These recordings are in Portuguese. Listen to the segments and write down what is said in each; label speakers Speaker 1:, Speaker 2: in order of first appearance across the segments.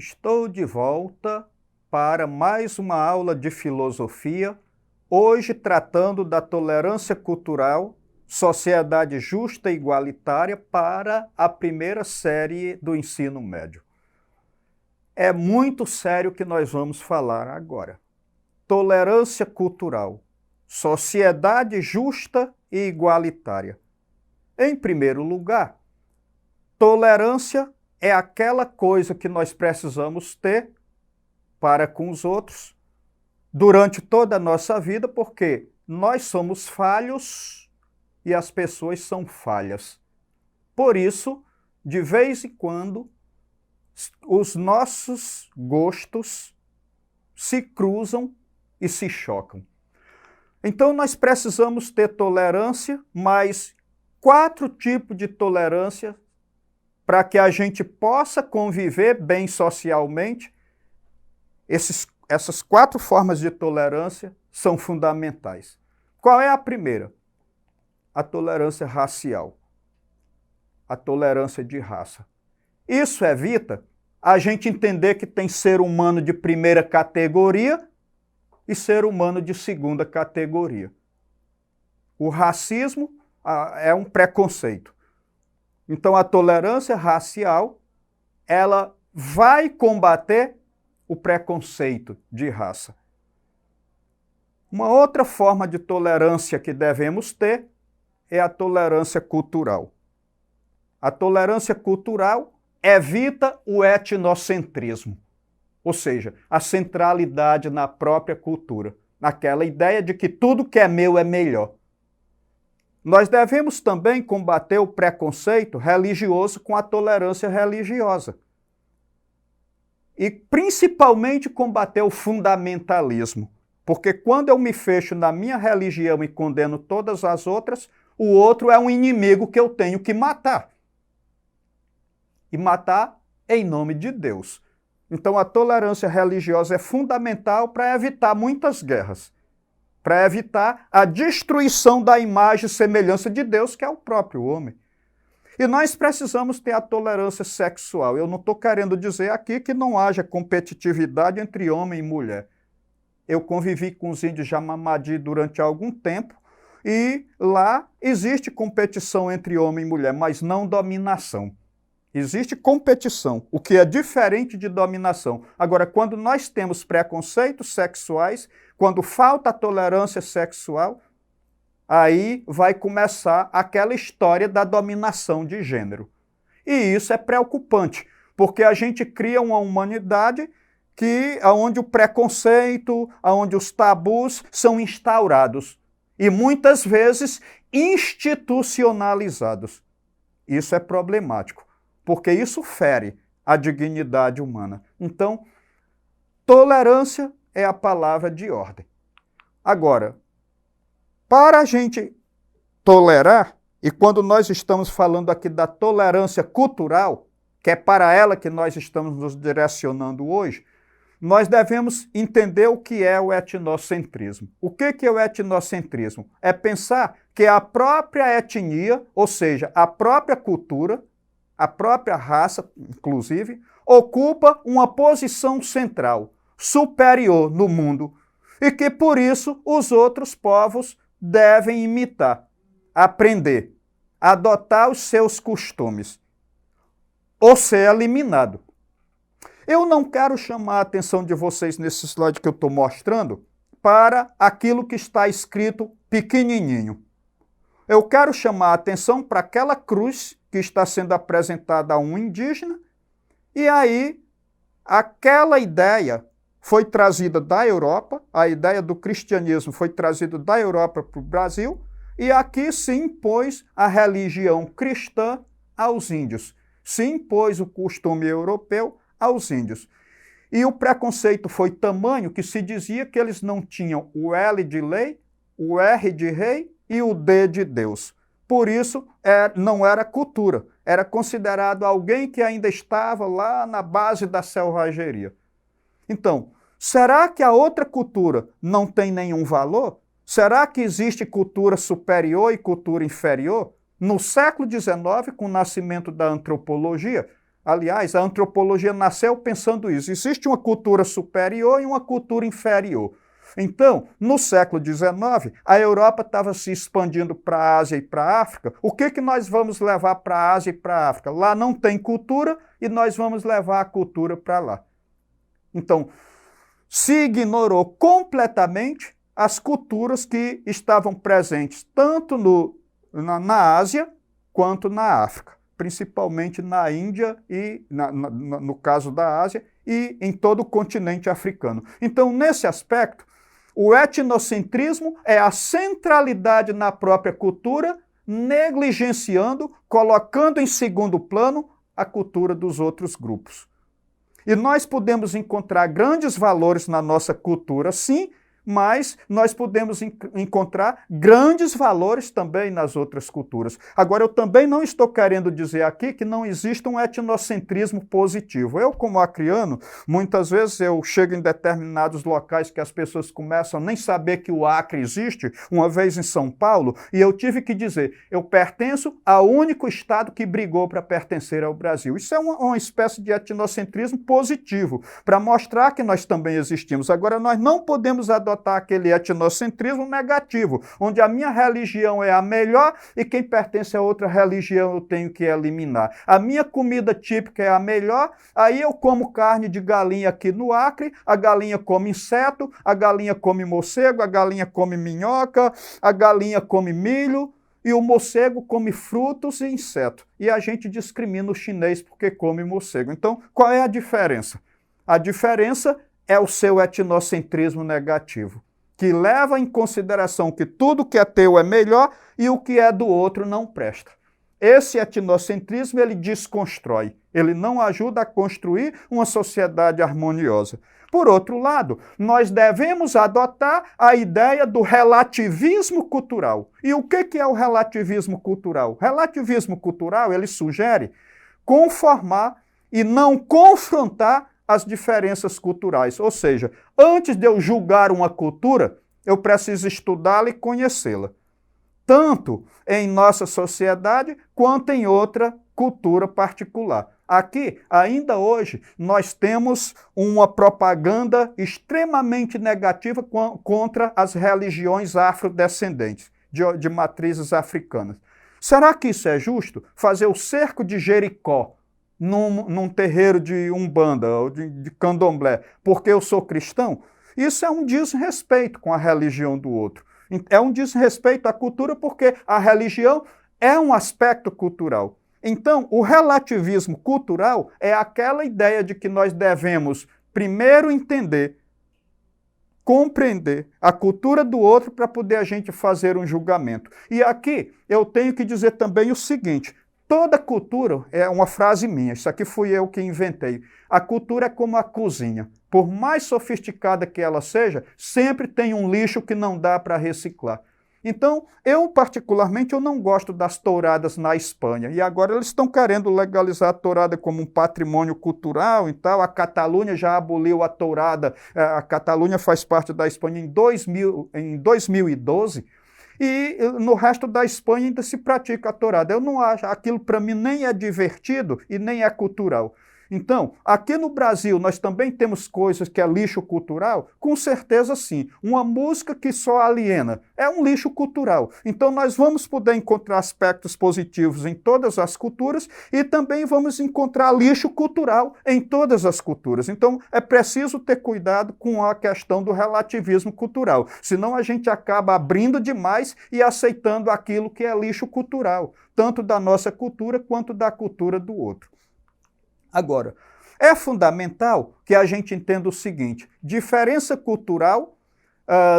Speaker 1: Estou de volta para mais uma aula de filosofia, hoje tratando da tolerância cultural, sociedade justa e igualitária para a primeira série do ensino médio. É muito sério o que nós vamos falar agora. Tolerância cultural, sociedade justa e igualitária. Em primeiro lugar, tolerância é aquela coisa que nós precisamos ter para com os outros durante toda a nossa vida, porque nós somos falhos e as pessoas são falhas. Por isso, de vez em quando, os nossos gostos se cruzam e se chocam. Então, nós precisamos ter tolerância, mas 4 tipos de tolerância para que a gente possa conviver bem socialmente. Essas 4 formas de tolerância são fundamentais. Qual é a primeira? A tolerância racial, a tolerância de raça. Isso evita a gente entender que tem ser humano de primeira categoria e ser humano de segunda categoria. O racismo é um preconceito. Então, a tolerância racial, ela vai combater o preconceito de raça. Uma outra forma de tolerância que devemos ter é a tolerância cultural. A tolerância cultural evita o etnocentrismo, ou seja, a centralidade na própria cultura, naquela ideia de que tudo que é meu é melhor. Nós devemos também combater o preconceito religioso com a tolerância religiosa. E principalmente combater o fundamentalismo. Porque quando eu me fecho na minha religião e condeno todas as outras, o outro é um inimigo que eu tenho que matar. E matar em nome de Deus. Então a tolerância religiosa é fundamental para evitar muitas guerras, para evitar a destruição da imagem e semelhança de Deus, que é o próprio homem. E nós precisamos ter a tolerância sexual. Eu não estou querendo dizer aqui que não haja competitividade entre homem e mulher. Eu convivi com os índios Jamamadi durante algum tempo e lá existe competição entre homem e mulher, mas não dominação. Existe competição, o que é diferente de dominação. Agora, quando nós temos preconceitos sexuais, quando falta a tolerância sexual, aí vai começar aquela história da dominação de gênero. E isso é preocupante, porque a gente cria uma humanidade onde o preconceito, onde os tabus são instaurados e muitas vezes institucionalizados. Isso é problemático, porque isso fere a dignidade humana. Então, tolerância é a palavra de ordem. Agora, para a gente tolerar, e quando nós estamos falando aqui da tolerância cultural, que é para ela que nós estamos nos direcionando hoje, nós devemos entender o que é o etnocentrismo. O que é o etnocentrismo? É pensar que a própria etnia, ou seja, a própria cultura, a própria raça, inclusive, ocupa uma posição central, superior no mundo, e que, por isso, os outros povos devem imitar, aprender, adotar os seus costumes, ou ser eliminado. Eu não quero chamar a atenção de vocês nesse slide que eu estou mostrando para aquilo que está escrito pequenininho. Eu quero chamar a atenção para aquela cruz que está sendo apresentada a um indígena, e aí aquela ideia foi trazida da Europa, a ideia do cristianismo foi trazida da Europa para o Brasil, e aqui se impôs a religião cristã aos índios, se impôs o costume europeu aos índios. E o preconceito foi tamanho que se dizia que eles não tinham o L de lei, o R de rei e o D de Deus. Por isso, não era cultura, era considerado alguém que ainda estava lá na base da selvageria. Então, será que a outra cultura não tem nenhum valor? Será que existe cultura superior e cultura inferior? No século XIX, com o nascimento da antropologia, Aliás, a antropologia nasceu pensando isso. Existe uma cultura superior e uma cultura inferior. Então, no século XIX, a Europa estava se expandindo para a Ásia e para a África. O que nós vamos levar para a Ásia e para a África? Lá não tem cultura e nós vamos levar a cultura para lá. Então, se ignorou completamente as culturas que estavam presentes tanto na Ásia quanto na África, principalmente na Índia e, no caso da Ásia, e em todo o continente africano. Então, nesse aspecto, o etnocentrismo é a centralidade na própria cultura, negligenciando, colocando em segundo plano a cultura dos outros grupos. E nós podemos encontrar grandes valores na nossa cultura, sim, mas nós podemos encontrar grandes valores também nas outras culturas. Agora, eu também não estou querendo dizer aqui que não existe um etnocentrismo positivo. Eu, como acriano, muitas vezes eu chego em determinados locais que as pessoas começam a nem saber que o Acre existe, uma vez em São Paulo, e eu tive que dizer, eu pertenço ao único estado que brigou para pertencer ao Brasil. Isso é uma espécie de etnocentrismo positivo, para mostrar que nós também existimos. Agora, nós não podemos adotar aquele etnocentrismo negativo, onde a minha religião é a melhor e quem pertence a outra religião eu tenho que eliminar. A minha comida típica é a melhor, aí eu como carne de galinha aqui no Acre, a galinha come inseto, a galinha come morcego, a galinha come minhoca, a galinha come milho, e o morcego come frutos e insetos. E a gente discrimina o chinês porque come morcego. Então, qual é a diferença? A diferença é o seu etnocentrismo negativo, que leva em consideração que tudo que é teu é melhor e o que é do outro não presta. Esse etnocentrismo, ele desconstrói, ele não ajuda a construir uma sociedade harmoniosa. Por outro lado, nós devemos adotar a ideia do relativismo cultural. E o que é o relativismo cultural? O relativismo cultural, ele sugere conformar e não confrontar as diferenças culturais. Ou seja, antes de eu julgar uma cultura, eu preciso estudá-la e conhecê-la. Tanto em nossa sociedade, quanto em outra cultura particular. Aqui, ainda hoje, nós temos uma propaganda extremamente negativa contra as religiões afrodescendentes, de matrizes africanas. Será que isso é justo? Fazer o cerco de Jericó num terreiro de Umbanda ou de Candomblé, porque eu sou cristão? Isso é um desrespeito com a religião do outro. É um desrespeito à cultura porque a religião é um aspecto cultural. Então, o relativismo cultural é aquela ideia de que nós devemos primeiro entender, compreender a cultura do outro para poder a gente fazer um julgamento. E aqui eu tenho que dizer também o seguinte: toda cultura, é uma frase minha, isso aqui fui eu que inventei, a cultura é como a cozinha. Por mais sofisticada que ela seja, sempre tem um lixo que não dá para reciclar. Então, eu particularmente, eu não gosto das touradas na Espanha. E agora eles estão querendo legalizar a tourada como um patrimônio cultural e tal. A Catalunha já aboliu a tourada. A Catalunha faz parte da Espanha em 2012. E no resto da Espanha ainda se pratica a tourada. Eu não acho, aquilo para mim nem é divertido e nem é cultural. Então, aqui no Brasil, nós também temos coisas que é lixo cultural? Com certeza sim. Uma música que só aliena é um lixo cultural. Então, nós vamos poder encontrar aspectos positivos em todas as culturas e também vamos encontrar lixo cultural em todas as culturas. Então, é preciso ter cuidado com a questão do relativismo cultural. Senão, a gente acaba abrindo demais e aceitando aquilo que é lixo cultural, tanto da nossa cultura quanto da cultura do outro. Agora, é fundamental que a gente entenda o seguinte: diferença cultural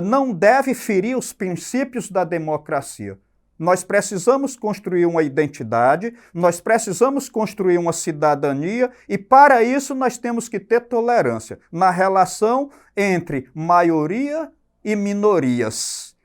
Speaker 1: não deve ferir os princípios da democracia. Nós precisamos construir uma identidade, nós precisamos construir uma cidadania e, para isso, nós temos que ter tolerância na relação entre maioria e minorias.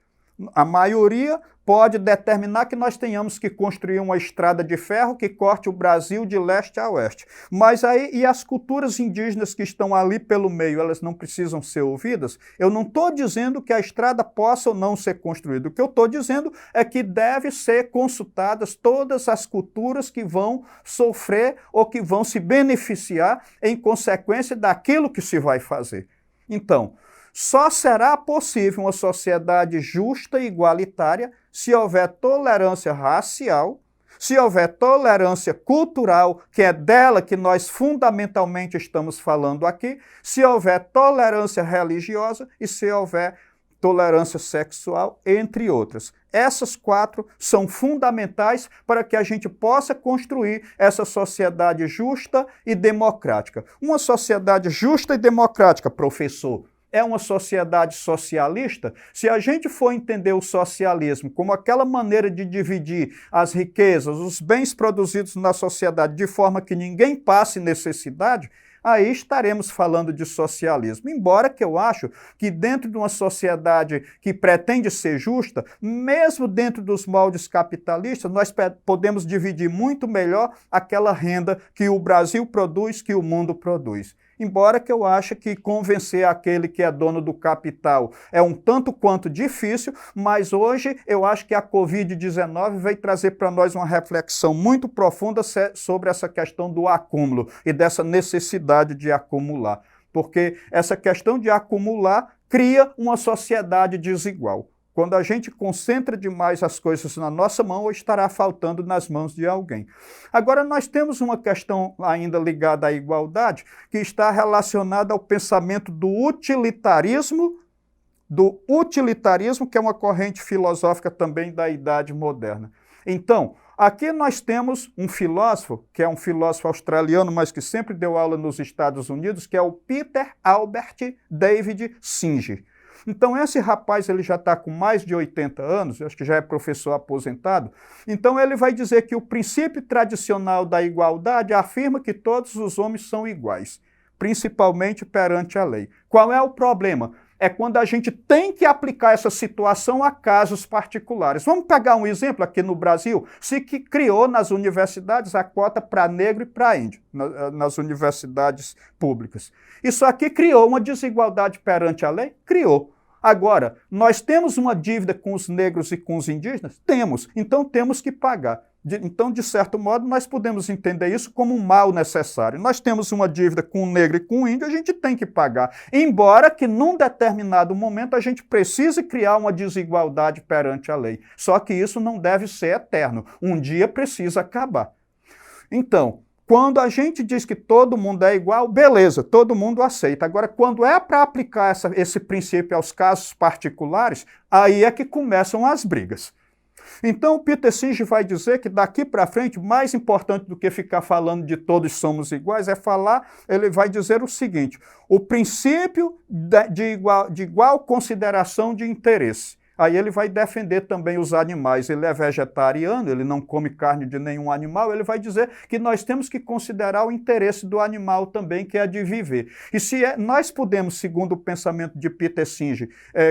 Speaker 1: A maioria pode determinar que nós tenhamos que construir uma estrada de ferro que corte o Brasil de leste a oeste. Mas aí, e as culturas indígenas que estão ali pelo meio, elas não precisam ser ouvidas? Eu não estou dizendo que a estrada possa ou não ser construída. O que eu estou dizendo é que deve ser consultadas todas as culturas que vão sofrer ou que vão se beneficiar em consequência daquilo que se vai fazer. Então, só será possível uma sociedade justa e igualitária se houver tolerância racial, se houver tolerância cultural, que é dela que nós fundamentalmente estamos falando aqui, se houver tolerância religiosa e se houver tolerância sexual, entre outras. Essas 4 são fundamentais para que a gente possa construir essa sociedade justa e democrática. Uma sociedade justa e democrática, professor, é uma sociedade socialista? Se a gente for entender o socialismo como aquela maneira de dividir as riquezas, os bens produzidos na sociedade de forma que ninguém passe necessidade, aí estaremos falando de socialismo. Embora que eu acho que dentro de uma sociedade que pretende ser justa, mesmo dentro dos moldes capitalistas, nós podemos dividir muito melhor aquela renda que o Brasil produz, que o mundo produz. Embora que eu ache que convencer aquele que é dono do capital é um tanto quanto difícil, mas hoje eu acho que a Covid-19 veio trazer para nós uma reflexão muito profunda sobre essa questão do acúmulo e dessa necessidade de acumular. Porque essa questão de acumular cria uma sociedade desigual. Quando a gente concentra demais as coisas na nossa mão, estará faltando nas mãos de alguém. Agora, nós temos uma questão ainda ligada à igualdade, que está relacionada ao pensamento do utilitarismo, que é uma corrente filosófica também da Idade Moderna. Então, aqui nós temos um filósofo, que é um filósofo australiano, mas que sempre deu aula nos Estados Unidos, que é o Peter Albert David Singer. Então, esse rapaz ele já está com mais de 80 anos, acho que já é professor aposentado, então ele vai dizer que o princípio tradicional da igualdade afirma que todos os homens são iguais, principalmente perante a lei. Qual é o problema? É quando a gente tem que aplicar essa situação a casos particulares. Vamos pegar um exemplo aqui no Brasil, se que criou nas universidades a cota para negro e para índio, nas universidades públicas. Isso aqui criou uma desigualdade perante a lei? Criou. Agora, nós temos uma dívida com os negros e com os indígenas? Temos. Então temos que pagar. Então, de certo modo, nós podemos entender isso como um mal necessário. Nós temos uma dívida com o negro e com o índio, a gente tem que pagar. Embora que, num determinado momento, a gente precise criar uma desigualdade perante a lei. Só que isso não deve ser eterno. Um dia precisa acabar. Então, quando a gente diz que todo mundo é igual, beleza, todo mundo aceita. Agora, quando é para aplicar esse princípio aos casos particulares, aí é que começam as brigas. Então, o Peter Singer vai dizer que daqui para frente, mais importante do que ficar falando de todos somos iguais, ele vai dizer o seguinte, o princípio de igual consideração de interesse. Aí ele vai defender também os animais. Ele é vegetariano, ele não come carne de nenhum animal, ele vai dizer que nós temos que considerar o interesse do animal também, que é de viver. E se nós podemos, segundo o pensamento de Peter Singer,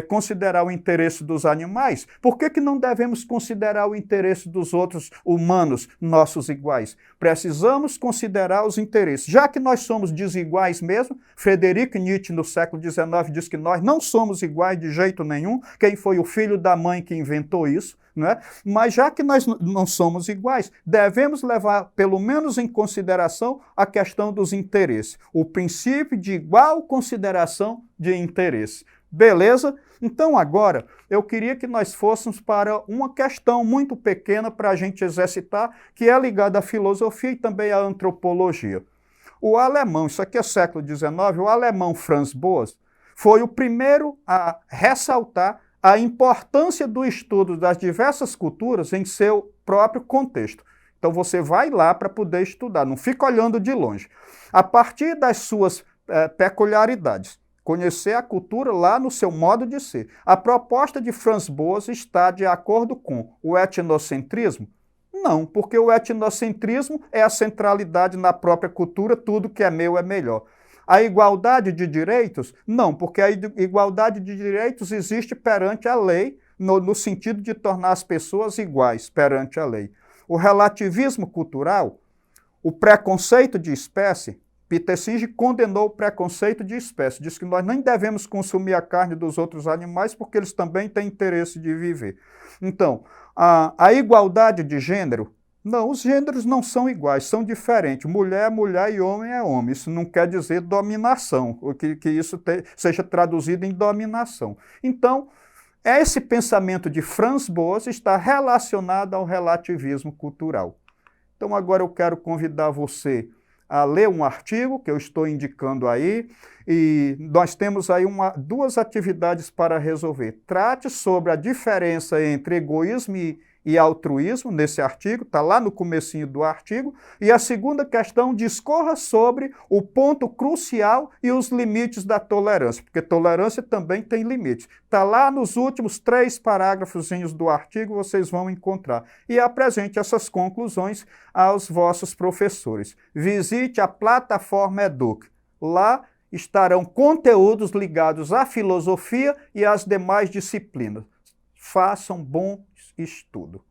Speaker 1: considerar o interesse dos animais, por que não devemos considerar o interesse dos outros humanos, nossos iguais? Precisamos considerar os interesses. Já que nós somos desiguais mesmo, Friedrich Nietzsche, no século XIX, diz que nós não somos iguais de jeito nenhum. Quem foi o filho da mãe que inventou isso, né? Mas já que nós não somos iguais, devemos levar pelo menos em consideração a questão dos interesses, o princípio de igual consideração de interesse. Beleza? Então agora eu queria que nós fôssemos para uma questão muito pequena para a gente exercitar, que é ligada à filosofia e também à antropologia. O alemão, isso aqui é século XIX, o alemão Franz Boas foi o primeiro a ressaltar a importância do estudo das diversas culturas em seu próprio contexto. Então você vai lá para poder estudar, não fica olhando de longe. A partir das suas peculiaridades, conhecer a cultura lá no seu modo de ser. A proposta de Franz Boas está de acordo com o etnocentrismo? Não, porque o etnocentrismo é a centralidade na própria cultura, tudo que é meu é melhor. A igualdade de direitos? Não, porque a igualdade de direitos existe perante a lei, no sentido de tornar as pessoas iguais perante a lei. O relativismo cultural, o preconceito de espécie, Peter Singer condenou o preconceito de espécie, diz que nós nem devemos consumir a carne dos outros animais porque eles também têm interesse de viver. Então, a igualdade de gênero, não, os gêneros não são iguais, são diferentes. Mulher é mulher e homem é homem. Isso não quer dizer dominação, ou que isso seja traduzido em dominação. Então, esse pensamento de Franz Boas está relacionado ao relativismo cultural. Então, agora eu quero convidar você a ler um artigo que eu estou indicando aí, e nós temos aí duas atividades para resolver. Trate sobre a diferença entre egoísmo e altruísmo, nesse artigo, está lá no comecinho do artigo, e a segunda questão, discorra sobre o ponto crucial e os limites da tolerância, porque tolerância também tem limites. Está lá nos últimos 3 parágrafozinhos do artigo, vocês vão encontrar. E apresente essas conclusões aos vossos professores. Visite a plataforma Educ. Lá estarão conteúdos ligados à filosofia e às demais disciplinas. Façam bom estudo.